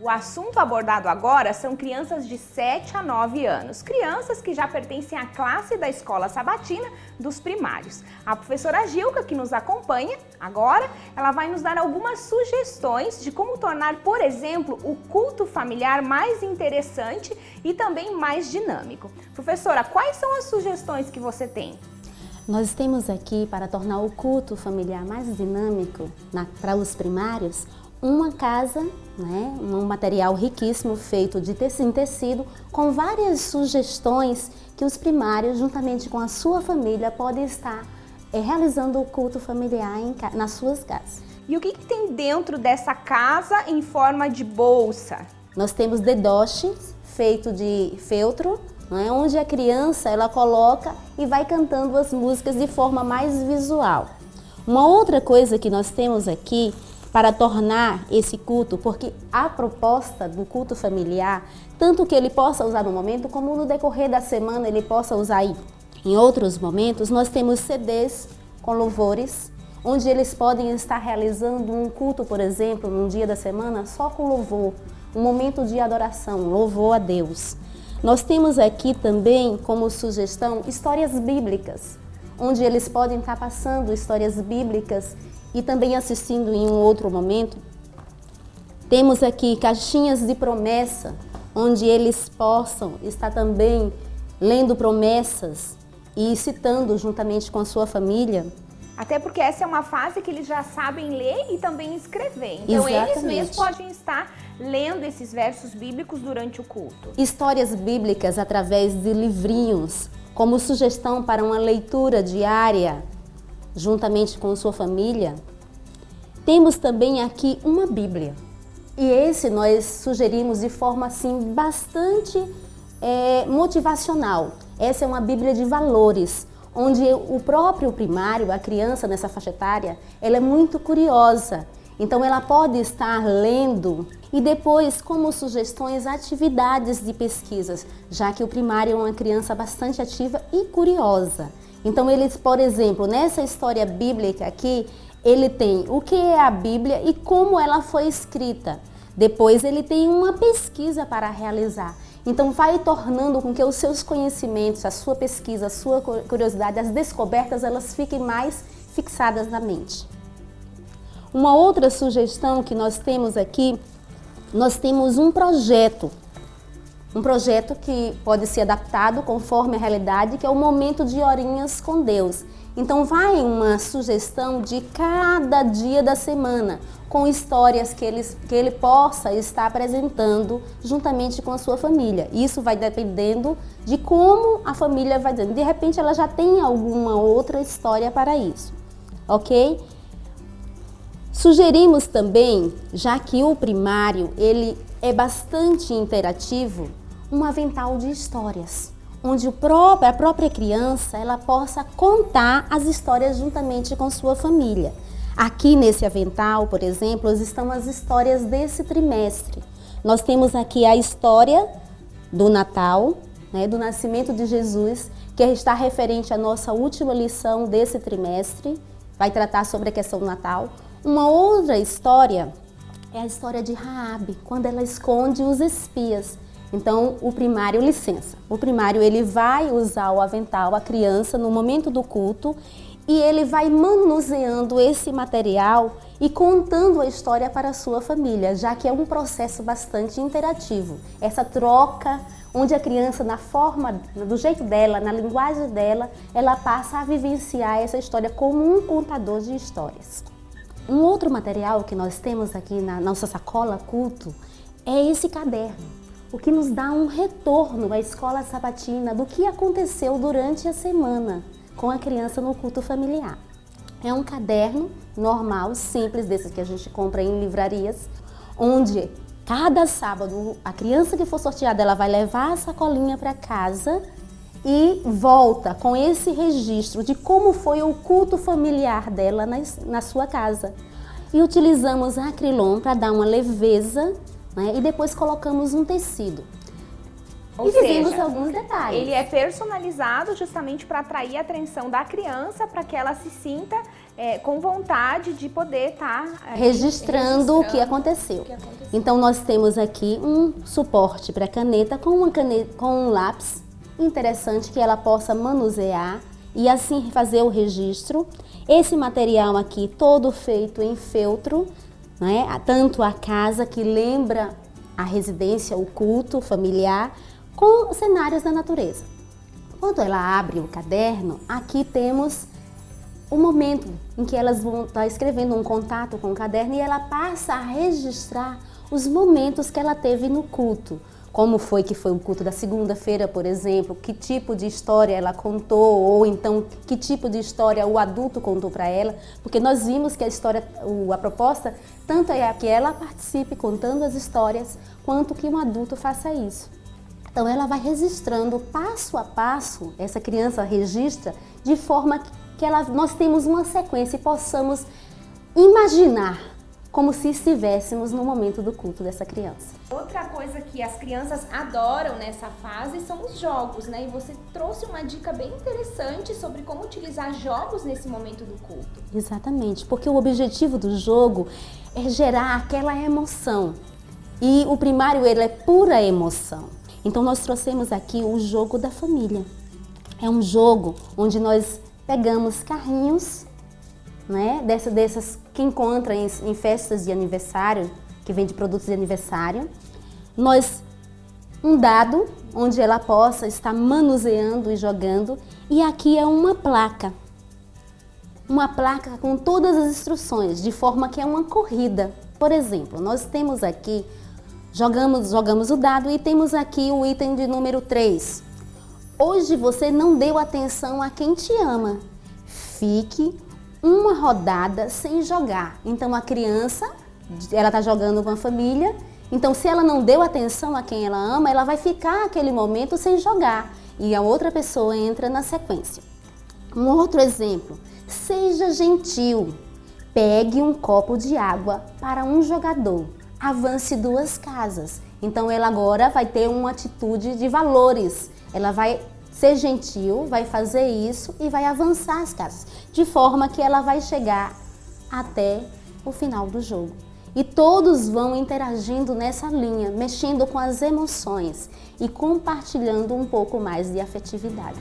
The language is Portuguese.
O assunto abordado agora são crianças de 7 a 9 anos, crianças que já pertencem à classe da Escola Sabatina dos primários. A professora Gilca, que nos acompanha agora, ela vai nos dar algumas sugestões de como tornar, por exemplo, o culto familiar mais interessante e também mais dinâmico. Professora, quais são as sugestões que você tem? Nós temos aqui, para tornar o culto familiar mais dinâmico para os primários, uma casa, um material riquíssimo feito de tecido, com várias sugestões que os primários, juntamente com a sua família, podem estar realizando o culto familiar nas suas casas. E o que tem dentro dessa casa em forma de bolsa? Nós temos dedoches feito de feltro, onde a criança ela coloca e vai cantando as músicas de forma mais visual. Uma outra coisa que nós temos aqui para tornar esse culto, porque a proposta do culto familiar, tanto que ele possa usar no momento, como no decorrer da semana ele possa usar em outros momentos, nós temos CDs com louvores, onde eles podem estar realizando um culto, por exemplo, num dia da semana, só com louvor, um momento de adoração, louvor a Deus. Nós temos aqui também, como sugestão, histórias bíblicas, onde eles podem estar passando histórias bíblicas e também assistindo em um outro momento. Temos aqui caixinhas de promessa, onde eles possam estar também lendo promessas e citando juntamente com a sua família. Até porque essa é uma fase que eles já sabem ler e também escrever. Então eles mesmos podem estar lendo esses versos bíblicos durante o culto. Histórias bíblicas através de livrinhos, como sugestão para uma leitura diária, juntamente com sua família. Temos também aqui uma Bíblia. E esse nós sugerimos de forma assim bastante motivacional. Essa é uma Bíblia de valores, onde o próprio primário, a criança nessa faixa etária, ela é muito curiosa. Então ela pode estar lendo e depois, como sugestões, atividades de pesquisas, já que o primário é uma criança bastante ativa e curiosa. Então eles, por exemplo, nessa história bíblica aqui, ele tem o que é a Bíblia e como ela foi escrita. Depois ele tem uma pesquisa para realizar. Então vai tornando com que os seus conhecimentos, a sua pesquisa, a sua curiosidade, as descobertas, elas fiquem mais fixadas na mente. Uma outra sugestão que nós temos aqui, nós temos um projeto que pode ser adaptado conforme a realidade, que é o momento de horinhas com Deus. Então vai uma sugestão de cada dia da semana, com histórias que ele possa estar apresentando juntamente com a sua família. Isso vai dependendo de como a família vai dizendo. De repente ela já tem alguma outra história para isso, ok? Sugerimos também, já que o primário ele é bastante interativo, um avental de histórias, onde a própria criança ela possa contar as histórias juntamente com sua família. Aqui nesse avental, por exemplo, estão as histórias desse trimestre. Nós temos aqui a história do Natal, do nascimento de Jesus, que está referente à nossa última lição desse trimestre, vai tratar sobre a questão do Natal. Uma outra história é a história de Raabe, quando ela esconde os espias. Então, o primário ele vai usar o avental, a criança, no momento do culto, e ele vai manuseando esse material e contando a história para a sua família, já que é um processo bastante interativo. Essa troca, onde a criança, na forma, do jeito dela, na linguagem dela, ela passa a vivenciar essa história como um contador de histórias. Um outro material que nós temos aqui na nossa sacola culto é esse caderno, o que nos dá um retorno à escola sabatina do que aconteceu durante a semana com a criança no culto familiar. É um caderno normal, simples, desses que a gente compra em livrarias, onde cada sábado a criança que for sorteada ela vai levar a sacolinha para casa e volta com esse registro de como foi o culto familiar dela na sua casa. E utilizamos acrilon para dar uma leveza, e depois colocamos um tecido. Ou e vivemos seja, alguns detalhes. ele é personalizado justamente para atrair a atenção da criança, para que ela se sinta com vontade de poder estar registrando o que aconteceu. Então nós temos aqui um suporte para caneta com um lápis interessante que ela possa manusear e assim fazer o registro. Esse material aqui todo feito em feltro, né? Tanto a casa que lembra a residência, o culto familiar, com cenários da natureza. Quando ela abre o caderno, aqui temos o momento em que elas vão estar escrevendo um contato com o caderno e ela passa a registrar os momentos que ela teve no culto. Como foi que foi o culto da segunda-feira, por exemplo, que tipo de história ela contou, ou então que tipo de história o adulto contou para ela, porque nós vimos que a proposta tanto é que ela participe contando as histórias, quanto que um adulto faça isso. Então ela vai registrando passo a passo, essa criança registra de forma que nós temos uma sequência e possamos imaginar como se estivéssemos no momento do culto dessa criança. Outra coisa que as crianças adoram nessa fase são os jogos, né? E você trouxe uma dica bem interessante sobre como utilizar jogos nesse momento do culto. Exatamente, porque o objetivo do jogo é gerar aquela emoção. E o primário, ele é pura emoção. Então nós trouxemos aqui o jogo da família. É um jogo onde nós pegamos carrinhos, né, dessas que encontra em festas de aniversário, que vende produtos de aniversário. Um dado onde ela possa estar manuseando e jogando. E aqui é uma placa com todas as instruções, de forma que é uma corrida. Por exemplo, nós temos aqui, jogamos o dado e temos aqui o item de número 3. Hoje você não deu atenção a quem te ama. Fique uma rodada sem jogar. Então a criança, ela está jogando com a família, então se ela não deu atenção a quem ela ama, ela vai ficar aquele momento sem jogar e a outra pessoa entra na sequência. Um outro exemplo, seja gentil, pegue um copo de água para um jogador, avance 2 casas. Então ela agora vai ter uma atitude de valores, ela vai ser gentil, vai fazer isso e vai avançar as casas, de forma que ela vai chegar até o final do jogo. E todos vão interagindo nessa linha, mexendo com as emoções e compartilhando um pouco mais de afetividade.